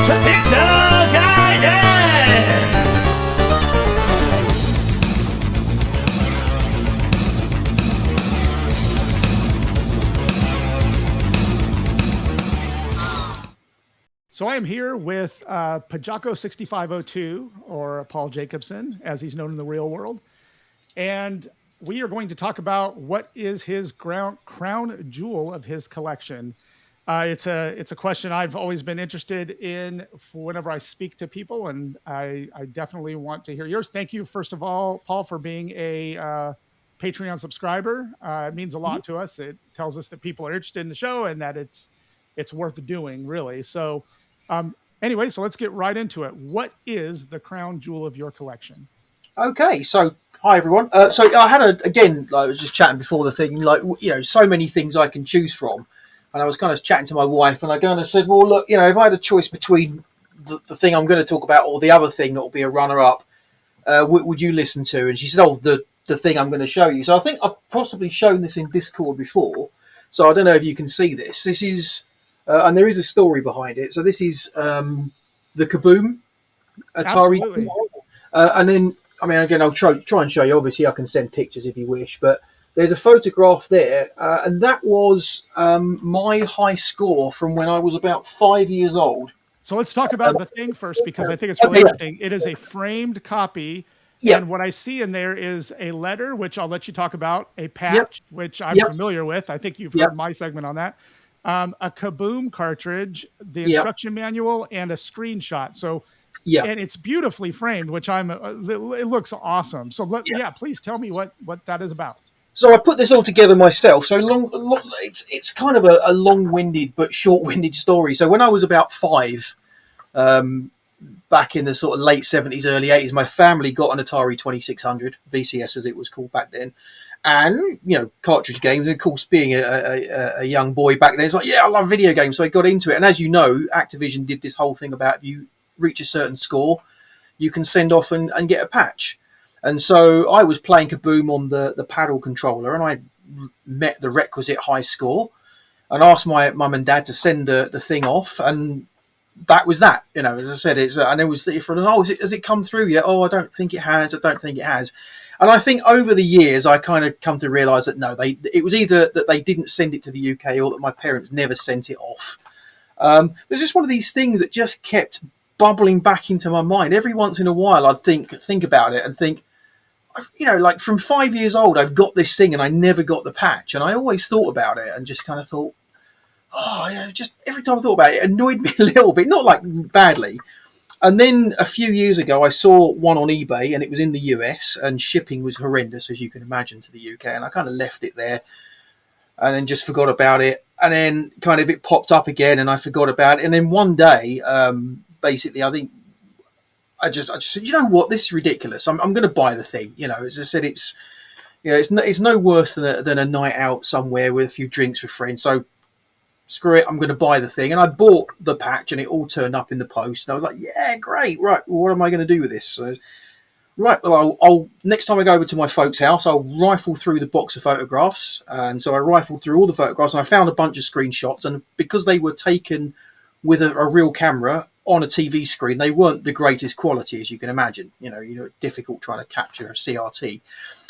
to Pixel Gaiden! So I am here with Pajaco6502, or Paul Jacobson, as he's known in the real world. And we are going to talk about what is his crown jewel of his collection. It's a question I've always been interested in for whenever I speak to people, and I definitely want to hear yours. Thank you, first of all, Paul, for being a Patreon subscriber. It means a lot to us. It tells us that people are interested in the show and that it's worth doing, really. So anyway, so let's get right into it. What is the crown jewel of your collection? Okay, so hi everyone. So I had I was just chatting before the thing, so many things I can choose from. And I was kind of chatting to my wife, and I kind of said, well, look, if I had a choice between the thing I'm going to talk about or the other thing that will be a runner-up, would you listen to? And she said, oh, the thing I'm going to show you. So I think I've possibly shown this in Discord before. So I don't know if you can see this. This is, and there is a story behind it. So this is the Kaboom Atari. And then, again, I'll try and show you. Obviously, I can send pictures if you wish, but there's a photograph there, and that was my high score from when I was about 5 years old. So let's talk about the thing first, because I think it's really interesting. It is a framed copy, and what I see in there is a letter, which I'll let you talk about, a patch, which I'm familiar with. I think you've heard my segment on that. A Kaboom cartridge, the instruction manual, and a screenshot. So, and it's beautifully framed, which it looks awesome. So, please tell me what that is about. So I put this all together myself. So it's kind of a long-winded but short-winded story. So when I was about 5, back in the sort of late 70s, early 80s, my family got an Atari 2600 VCS, as it was called back then. And, cartridge games, and of course, being a young boy back then, it's like, I love video games. So I got into it. And as you know, Activision did this whole thing about if you reach a certain score, you can send off and get a patch. And so I was playing Kaboom on the paddle controller, and I met the requisite high score and asked my mum and dad to send the thing off. And that was that. As I said, and it was has it come through yet? Oh, I don't think it has. And I think over the years, I kind of come to realise that no, it was either that they didn't send it to the UK or that my parents never sent it off. There's just one of these things that just kept bubbling back into my mind. Every once in a while, I'd think about it and think, like from 5 years old, I've got this thing and I never got the patch. And I always thought about it and just kind of thought, just every time I thought about it, it annoyed me a little bit, not like badly. And then a few years ago, I saw one on eBay, and it was in the US, and shipping was horrendous, as you can imagine, to the UK. And I kind of left it there and then just forgot about it. And then kind of it popped up again and I forgot about it. And then one day, basically, I think I just said, you know what, this is ridiculous. I'm going to buy the thing. As I said, it's no worse than a night out somewhere with a few drinks with friends. So screw it, I'm going to buy the thing. And I bought the patch, and it all turned up in the post. And I was like, yeah, great. Right, well, what am I going to do with this? So, right, well, I'll next time I go over to my folks' house, I'll rifle through the box of photographs. And so I rifled through all the photographs, and I found a bunch of screenshots. And because they were taken with a real camera on a TV screen, they weren't the greatest quality, as you can imagine. Difficult trying to capture a CRT.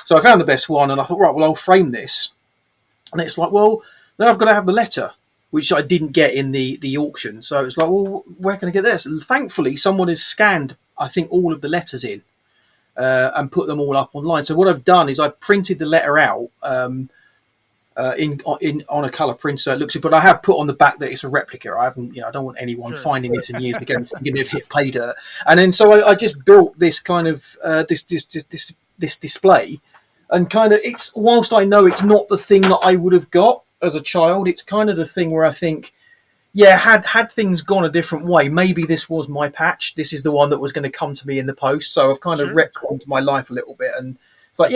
So I found the best one, and I thought, right, well, I'll frame this. And it's like, well, then I've got to have the letter, which I didn't get in the auction. So it's like, well, where can I get this? And thankfully, someone has scanned, I think, all of the letters in and put them all up online. So what I've done is I printed the letter out on a colour printer. It looks, but I have put on the back that it's a replica. I haven't, I don't want anyone finding this in years again thinking they've hit pay dirt. And then so I just built this kind of this display, and kind of it's, whilst I know it's not the thing that I would have got as a child, it's kind of the thing where I think, had things gone a different way, maybe this was my patch. This is the one that was going to come to me in the post. So I've kind of retconned my life a little bit, and it's like,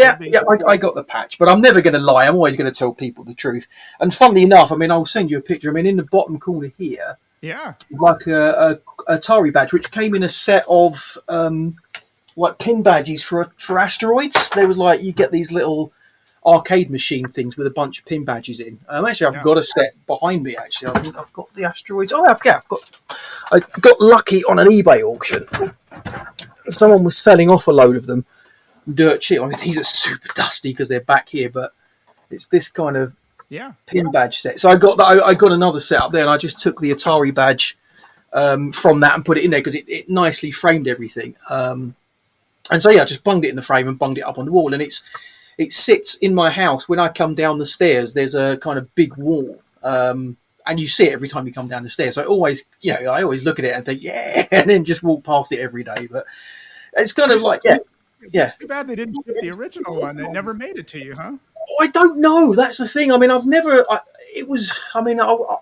I got the patch, but I'm never going to lie. I'm always going to tell people the truth. And funnily enough, I'll send you a picture. In the bottom corner here, like a Atari badge, which came in a set of like pin badges for asteroids. There was like, you get these little arcade machine things with a bunch of pin badges in. Actually, I've Yeah. got a set behind me. Actually, I think I've got the asteroids. Oh, I got lucky on an eBay auction. Someone was selling off a load of them dirt cheap. I mean, these are super dusty because they're back here, but it's this kind of Yeah. pin badge set. So I got that. I got another set up there, and I just took the Atari badge from that and put it in there because it nicely framed everything. And so yeah, I just bunged it in the frame and bunged it up on the wall, and it sits in my house. When I come down the stairs, there's a kind of big wall. And you see it every time you come down the stairs. So I always look at it and think, yeah, and then just walk past it every day. But it's kind of like, yeah. Too bad they didn't ship the original one. It never made it to you, huh? I don't know. That's the thing. I mean, I've never.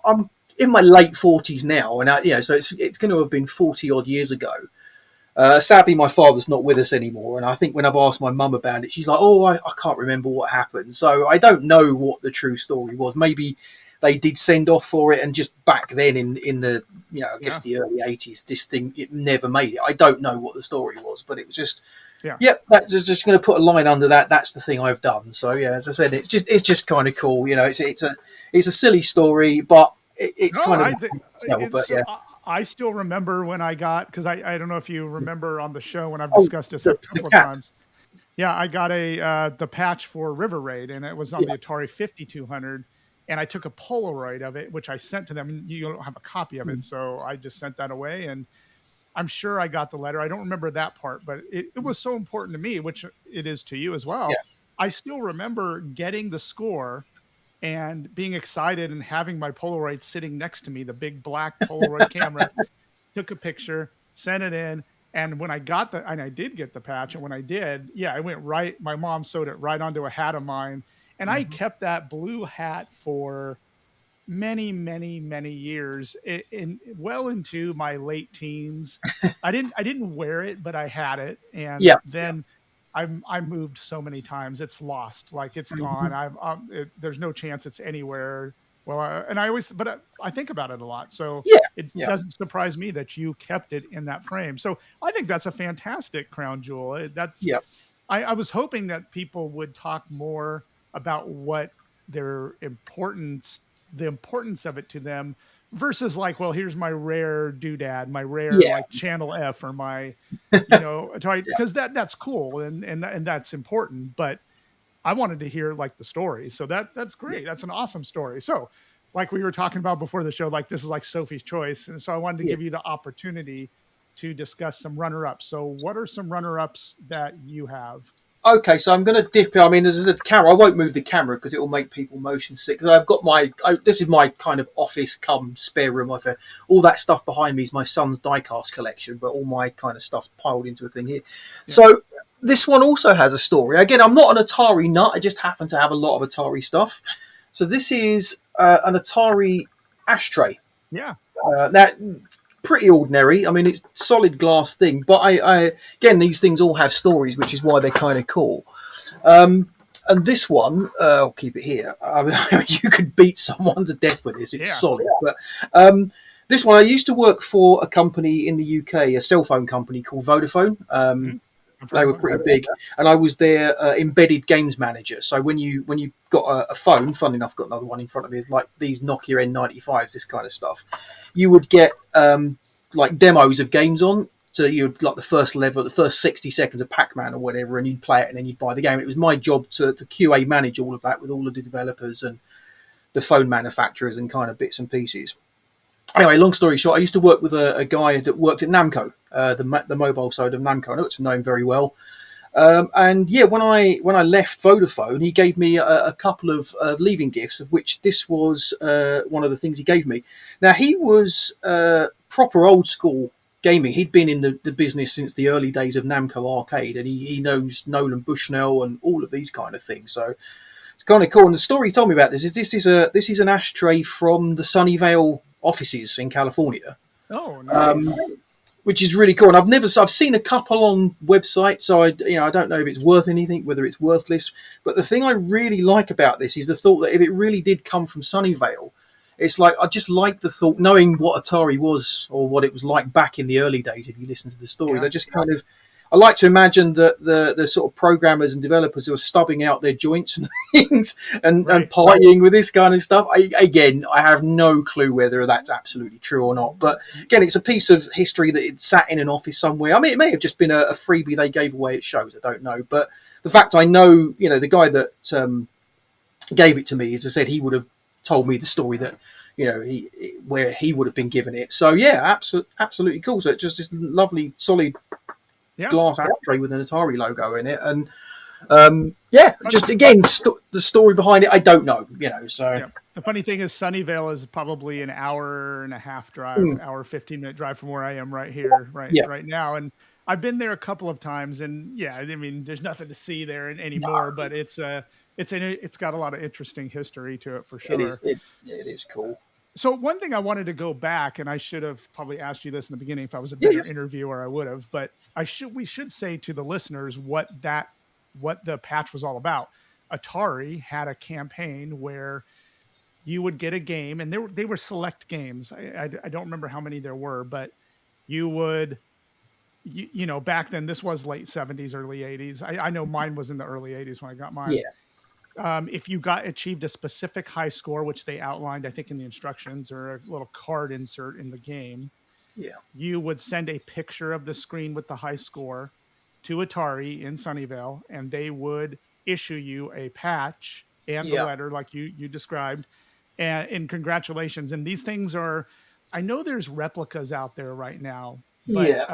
I'm in my late 40s now, and so it's going to have been 40 odd years ago. Sadly, my father's not with us anymore, and I think when I've asked my mum about it, she's like, "Oh, I can't remember what happened." So I don't know what the true story was. Maybe they did send off for it, and just back then in the I guess the early 80s, this thing it never made it. I don't know what the story was, but it was just. Yeah. Yep, that's just going to put a line under that. That's the thing I've done. So yeah, as I said, it's just kind of cool. It's a silly story, but it's No, kind of. I still remember when I got, because I don't know if you remember on the show when I've Oh, discussed this a couple of cat. times. Yeah, I got the patch for River Raid, and it was on the Atari 5200, and I took a Polaroid of it, which I sent to them. And you don't have a copy of it, so I just sent that away, and I'm sure I got the letter. I don't remember that part, but it was so important to me, which it is to you as well. Yeah. I still remember getting the score and being excited and having my Polaroid sitting next to me, the big black Polaroid camera, took a picture, sent it in. And when I did get the patch. And when I did, it went right. My mom sewed it right onto a hat of mine. And I kept that blue hat for many, many, many years, in well into my late teens. I didn't wear it, but I had it, and then I moved so many times. It's lost, like it's gone. There's no chance it's anywhere. Well, I think about it a lot, so it doesn't surprise me that you kept it in that frame. So I think that's a fantastic crown jewel. I was hoping that people would talk more about what their the importance of it to them versus like, well, here's my rare doodad, my rare like channel F or my, because that's cool and that's important. But I wanted to hear like the story. So that's great. That's an awesome story. So like we were talking about before the show, like this is like Sophie's Choice. And so I wanted to give you the opportunity to discuss some runner-ups. So what are some runner-ups that you have? Okay, so I'm going to dip. I mean, there's a camera. I won't move the camera because it will make people motion sick. Because I've got this is my kind of office cum spare room. All that stuff behind me is my son's diecast collection, but all my kind of stuff's piled into a thing here. Yeah. So this one also has a story. Again, I'm not an Atari nut. I just happen to have a lot of Atari stuff. So this is an Atari ashtray. Yeah. That pretty ordinary. I mean, it's solid glass thing, but I again, these things all have stories, which is why they're kind of cool. And this one, I'll keep it here. I mean, you could beat someone to death with this. It's solid. But this one, I used to work for a company in the UK, a cell phone company called Vodafone. They were pretty big, and I was their embedded games manager. So when you got a phone, fun enough, got another one in front of me, like these Nokia N95s, this kind of stuff, you would get like demos of games on. So you'd like the first level, the first 60 seconds of Pac-Man or whatever, and you'd play it, and then you'd buy the game. It was my job to QA manage all of that with all of the developers and the phone manufacturers and kind of bits and pieces. Anyway, long story short, I used to work with a guy that worked at Namco, the mobile side of Namco. I got to know him very well. And yeah, when I left Vodafone, he gave me a couple of leaving gifts, of which this was one of the things he gave me. Now, he was proper old school gaming. He'd been in the business since the early days of Namco Arcade, and he knows Nolan Bushnell and all of these kind of things. So it's kind of cool. And the story he told me about this is an ashtray from the Sunnyvale offices in California. Oh, nice. Which is really cool. And I've seen a couple on websites, so I don't know if it's worth anything, whether it's worthless. But the thing I really like about this is the thought that if it really did come from Sunnyvale, it's like, I just like the thought, knowing what Atari was or what it was like back in the early days. If you listen to the stories, I just kind of, I like to imagine that the sort of programmers and developers who are stubbing out their joints and things and partying with this kind of stuff. I have no clue whether that's absolutely true or not. But again, it's a piece of history that it sat in an office somewhere. I mean, it may have just been a freebie they gave away at shows. I don't know. But the fact I know, the guy that gave it to me, as I said, he would have told me the story that where he would have been given it. So yeah, absolutely cool. So it's just this lovely solid glass ashtray with an Atari logo in it, and just again the story behind it, I don't know. So the funny thing is, Sunnyvale is probably an hour and a half drive, hour 15-minute drive from where I am right here, right now, and I've been there a couple of times, and I mean, there's nothing to see there anymore, but it's got a lot of interesting history to it for sure. It is cool. So one thing I wanted to go back, and I should have probably asked you this in the beginning. If I was a better interviewer, I would have. But we should say to the listeners what the patch was all about. Atari had a campaign where you would get a game, and they were select games. I don't remember how many there were, but you would, back then, this was late 70s, early 80s. I know mine was in the early 80s when I got mine. Yeah. If you achieved a specific high score, which they outlined, I think in the instructions or a little card insert in the game, you would send a picture of the screen with the high score to Atari in Sunnyvale, and they would issue you a patch and the letter like you described, and in congratulations. And these things are, I know there's replicas out there right now, but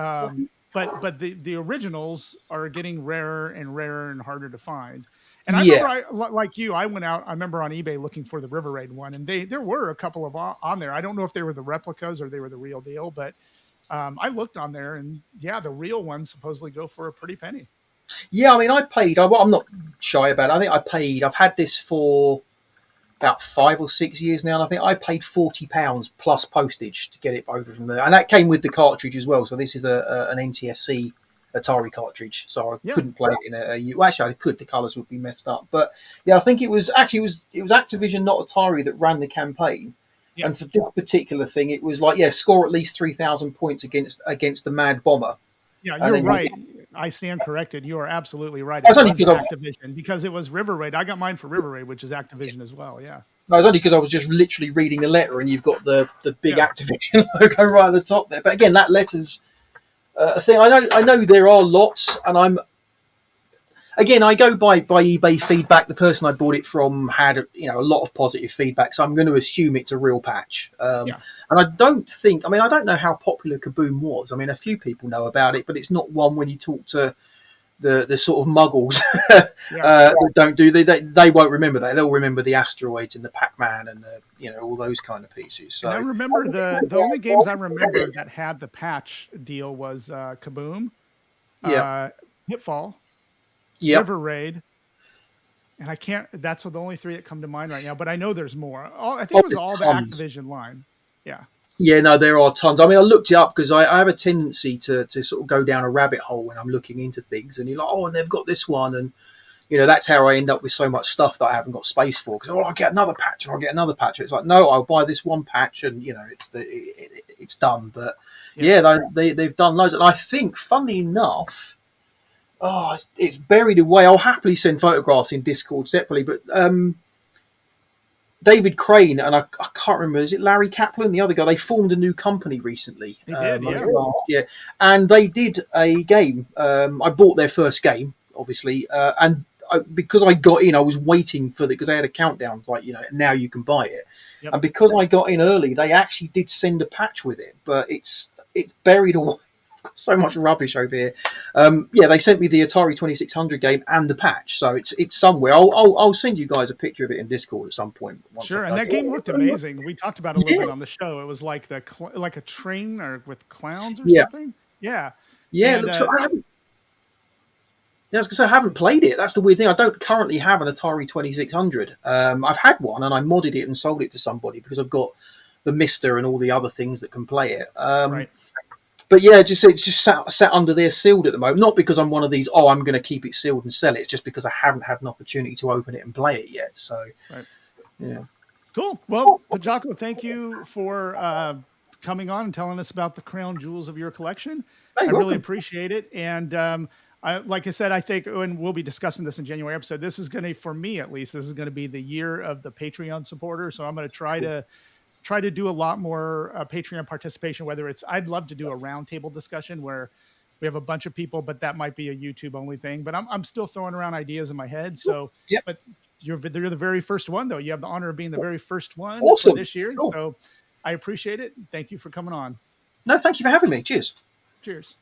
but the originals are getting rarer and harder to find. And I remember, like you, I went out. I remember on eBay looking for the River Raid one, and there were a couple of on there. I don't know if they were the replicas or they were the real deal, but I looked on there, and the real ones supposedly go for a pretty penny. Yeah, I mean, I paid. I'm not shy about it. I think I paid. I've had this for about 5 or 6 years now, and I think I paid £40 plus postage to get it over from there, and that came with the cartridge as well. So this is an NTSC Atari cartridge, so I couldn't play it in well, actually I could, the colours would be messed up, but I think it was Activision, not Atari, that ran the campaign. And for this particular thing, it was like score at least 3,000 points against the Mad Bomber. You're right. I stand corrected. You are absolutely right. That's only Activision, because it was River Raid. I got mine for River Raid, which is Activision as well. Yeah. No, it's only because I was just literally reading the letter, and you've got the big Activision logo right at the top there. But again, that letter's a thing. I know there are lots, and I go by eBay feedback. The person I bought it from had a lot of positive feedback, so I'm going to assume it's a real patch. And I don't know how popular Kaboom was. I mean, a few people know about it, but it's not one when you talk to the sort of muggles that don't do they won't remember that. They'll remember the asteroids and the Pac-Man and all those kind of pieces. So and I remember the only games I remember that had the patch deal was Kaboom, Hitfall, River Raid, and I can't. That's the only three that come to mind right now. But I know there's more. I think it was all the Activision line. Yeah. Yeah, no, there are tons. I mean, I looked it up because I have a tendency to sort of go down a rabbit hole when I'm looking into things, and you're like, and they've got this one, and that's how I end up with so much stuff that I haven't got space for. Because I'll get another patch, and I'll get another patch. It's like, no, I'll buy this one patch, and it's done. But they've done loads, and I think, funnily enough, it's buried away. I'll happily send photographs in Discord separately, but David Crane and I can't remember, is it Larry Kaplan, the other guy? They formed a new company recently. They did, and they did a game. I bought their first game, obviously, and because I got in, I was waiting for because they had a countdown, like now you can buy it. And because I got in early, they actually did send a patch with it, but it's buried away. So much rubbish over here. They sent me the Atari 2600 game and the patch, so it's somewhere. I'll send you guys a picture of it in Discord at some point. Sure, and that game looked amazing. We talked about it a little bit on the show. It was like like a train or with clowns or something. Yeah. And, I was going to say I haven't played it. That's the weird thing. I don't currently have an Atari 2600. I've had one and I modded it and sold it to somebody because I've got the Mister and all the other things that can play it. Right. But it's just sat under there sealed at the moment. Not because I'm one of these, I'm going to keep it sealed and sell it. It's just because I haven't had an opportunity to open it and play it yet. So, Cool. Well, Pajaco, thank you for coming on and telling us about the crown jewels of your collection. Hey, I really welcome. appreciate it. And like I said, I think, and we'll be discussing this in January episode, this is going to, for me at least, this is going to be the year of the Patreon supporter. So I'm going to Cool. try to do a lot more Patreon participation, whether it's, I'd love to do a roundtable discussion where we have a bunch of people, but that might be a YouTube only thing, but I'm still throwing around ideas in my head. So, Yep. but you're the very first one though. You have the honor of being the very first one for Awesome. this year. Cool. So I appreciate it. Thank you for coming on. No, thank you for having me. Cheers. Cheers.